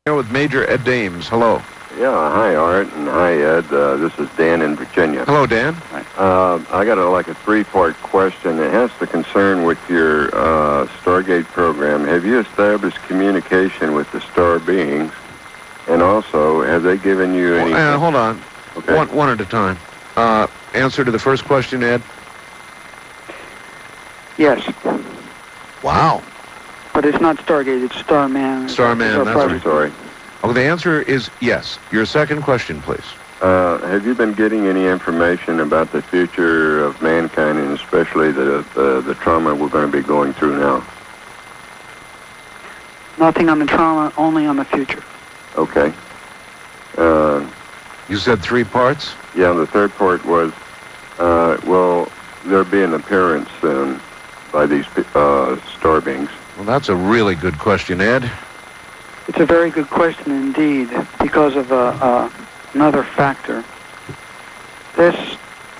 Here with Major Ed Dames. Hello. Yeah, hi Art, and hi Ed. This is Dan in Virginia. Hello, Dan. I got a three-part question. It has to concern with your Stargate program. Have you established communication with the star beings? And also, have they given you any... hold on. Okay. One at a time. Answer to the first question, Ed? Yes. Wow. But it's not Stargate, it's Starman. Starman, that's right. Sorry. Oh, the answer is yes. Your second question, please. Have you been getting any information about the future of mankind, and especially the trauma we're going to be going through now? Nothing on the trauma, only on the future. Okay. You said 3 parts? Yeah, the third part was, will there be an appearance soon by these star beings? Well, that's a really good question, Ed. It's a very good question indeed, because of another factor. This,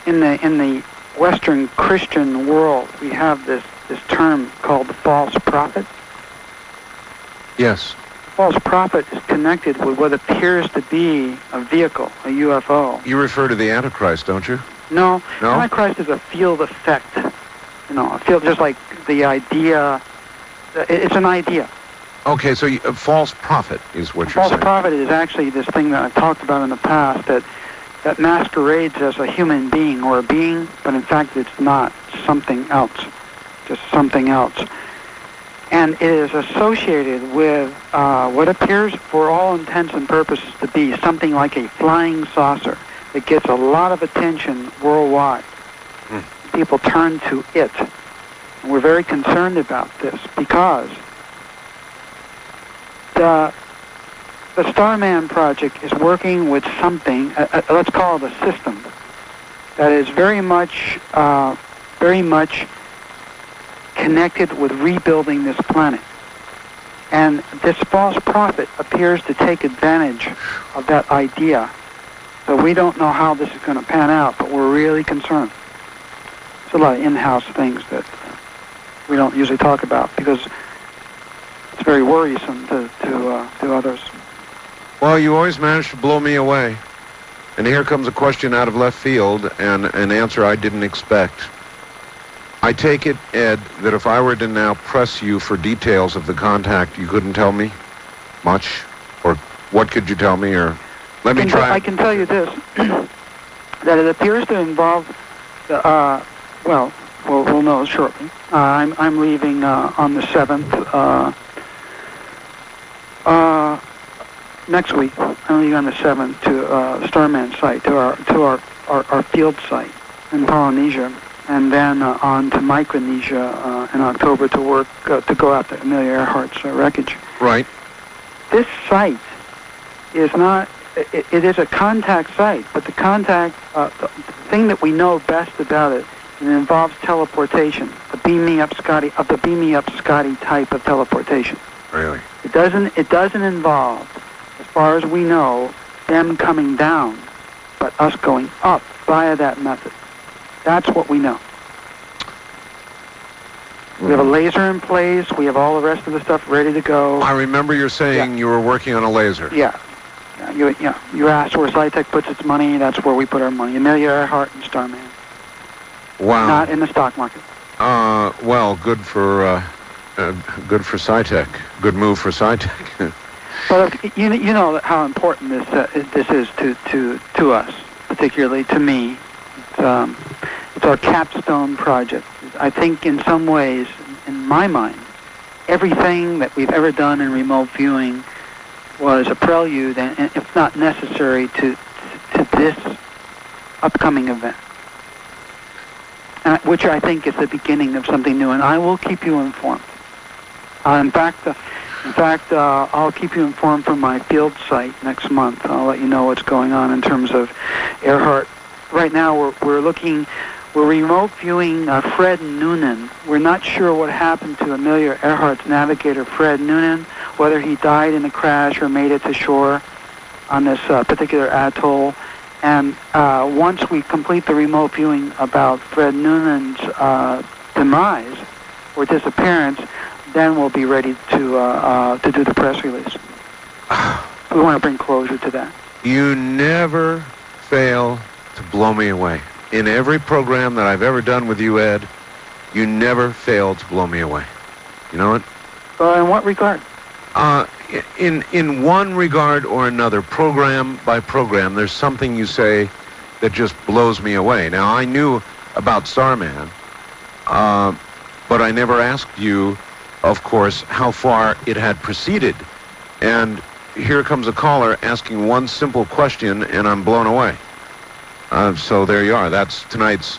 in the Western Christian world, we have this term called the false prophet. Yes. The false prophet is connected with what appears to be a vehicle, a UFO. You refer to the Antichrist, don't you? No. No? Antichrist is a field effect. You know, a field just like the idea. It's an idea. Okay, so a false prophet is what you're saying. False prophet is actually this thing that I've talked about in the past that masquerades as a human being or a being, but in fact it's not. It's something else. Just something else. And it is associated with what appears for all intents and purposes to be something like a flying saucer that gets a lot of attention worldwide. People turn to it. And we're very concerned about this because the Starman project is working with something, let's call it a system, that is very much connected with rebuilding this planet. And this false prophet appears to take advantage of that idea. So we don't know how this is going to pan out, but we're really concerned. There's a lot of in-house things that we don't usually talk about because it's very worrisome to others. Well, you always manage to blow me away. And here comes a question out of left field and an answer I didn't expect. I take it, Ed, that if I were to now press you for details of the contact, you couldn't tell me much? Or what could you tell me? Or let me try. I can tell you this, that it appears to involve, we'll know shortly. I'm leaving on the 7th. Next week, I'm leaving on the 7th to the Starman site, to our field site in Polynesia, and then on to Micronesia in October to work to go after Amelia Earhart's wreckage. Right. This site is not. It is a contact site, but the contact, the thing that we know best about it involves teleportation, the beam me up Scotty type of teleportation. Really? It doesn't involve, as far as we know, them coming down, but us going up via that method. That's what we know. We have a laser in place. We have all the rest of the stuff ready to go. I remember you're saying you were working on a laser. Yeah. You asked where SciTech puts its money. That's where we put our money. Amelia Earhart and Starman. Wow. Not in the stock market. Well, good for SciTech. Good move for SciTech. But you know how important this is to us, particularly to me. It's our capstone project. I think in some ways, in my mind, everything that we've ever done in remote viewing was a prelude, and if not necessary, to this upcoming event, which I think is the beginning of something new. And I will keep you informed. In fact, I'll keep you informed from my field site next month. I'll let you know what's going on in terms of Earhart. Right now, we're remote viewing Fred Noonan. We're not sure what happened to Amelia Earhart's navigator, Fred Noonan, whether he died in a crash or made it to shore on this particular atoll. And once we complete the remote viewing about Fred Noonan's demise or disappearance, then we'll be ready to do the press release. we want to bring closure to that. You never fail to blow me away. In every program that I've ever done with you, Ed, you never fail to blow me away. You know what? In what regard? In one regard or another, program by program, there's something you say that just blows me away. Now, I knew about Starman, but I never asked you, of course, how far it had proceeded. And here comes a caller asking one simple question, and I'm blown away. So there you are. That's tonight's,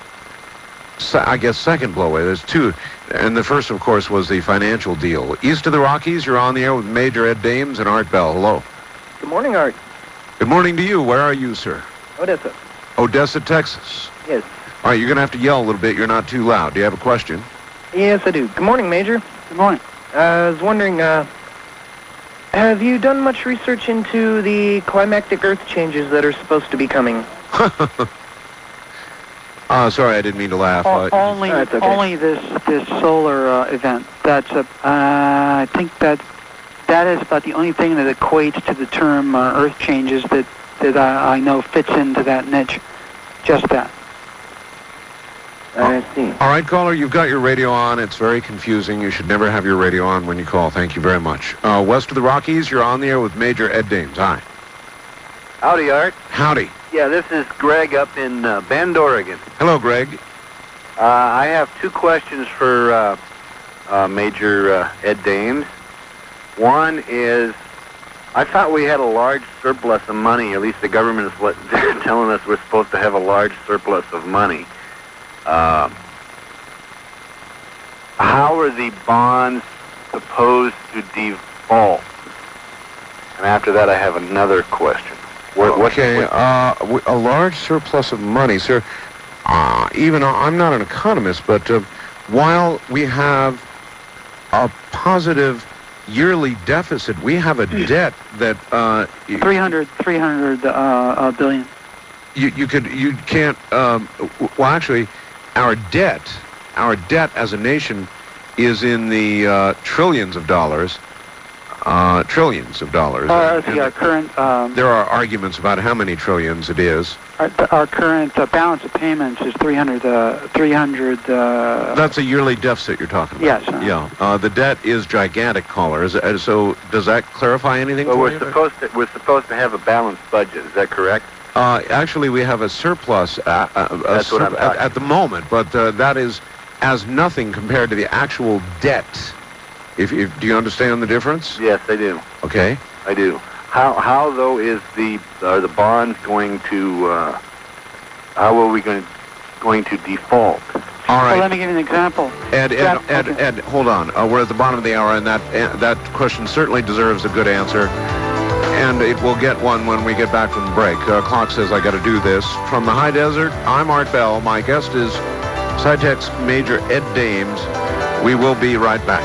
I guess, second blow away. There's two. And the first, of course, was the financial deal. East of the Rockies, you're on the air with Major Ed Dames and Art Bell. Hello. Good morning, Art. Good morning to you. Where are you, sir? Odessa. Odessa, Texas. Yes. All right, you're going to have to yell a little bit. You're not too loud. Do you have a question? Yes, I do. Good morning, Major. Good morning. I was wondering, have you done much research into the climactic Earth changes that are supposed to be coming? Sorry, I didn't mean to laugh. Only this solar event. That's I think that is about the only thing that equates to the term Earth changes that I know fits into that niche. Just that. I see. All right, caller, you've got your radio on. It's very confusing. You should never have your radio on when you call. Thank you very much. West of the Rockies, you're on the air with Major Ed Dames. Hi. Howdy, Art. Howdy. Yeah, this is Greg up in Bend, Oregon. Hello, Greg. I have two questions for Major Ed Dames. One is, I thought we had a large surplus of money. At least the government is telling us we're supposed to have a large surplus of money. How are the bonds supposed to default? And after that, I have another question. A large surplus of money, sir. Even I'm not an economist, but while we have a positive yearly deficit, we have a debt that 300 billion. You can't. Well, actually, our debt as a nation is in the trillions of dollars. Trillions of dollars. Current. There are arguments about how many trillions it is. Our current balance of payments is 300. That's a yearly deficit you're talking about. Yes. Yeah. The debt is gigantic, caller. So does that clarify anything? Well, for you? we're supposed to have a balanced budget. Is that correct? Actually, we have a surplus That's what I'm talking at the moment, but that is as nothing compared to the actual debt. Do you understand the difference? Yes, I do. Okay. I do. How though are the bonds going to? How are we going to default? All right. Well, let me give you an example. Ed, hold on. We're at the bottom of the hour, and that question certainly deserves a good answer, and it will get one when we get back from the break. Clock says I got to do this. From the high desert, I'm Art Bell. My guest is SciTech's Major Ed Dames. We will be right back.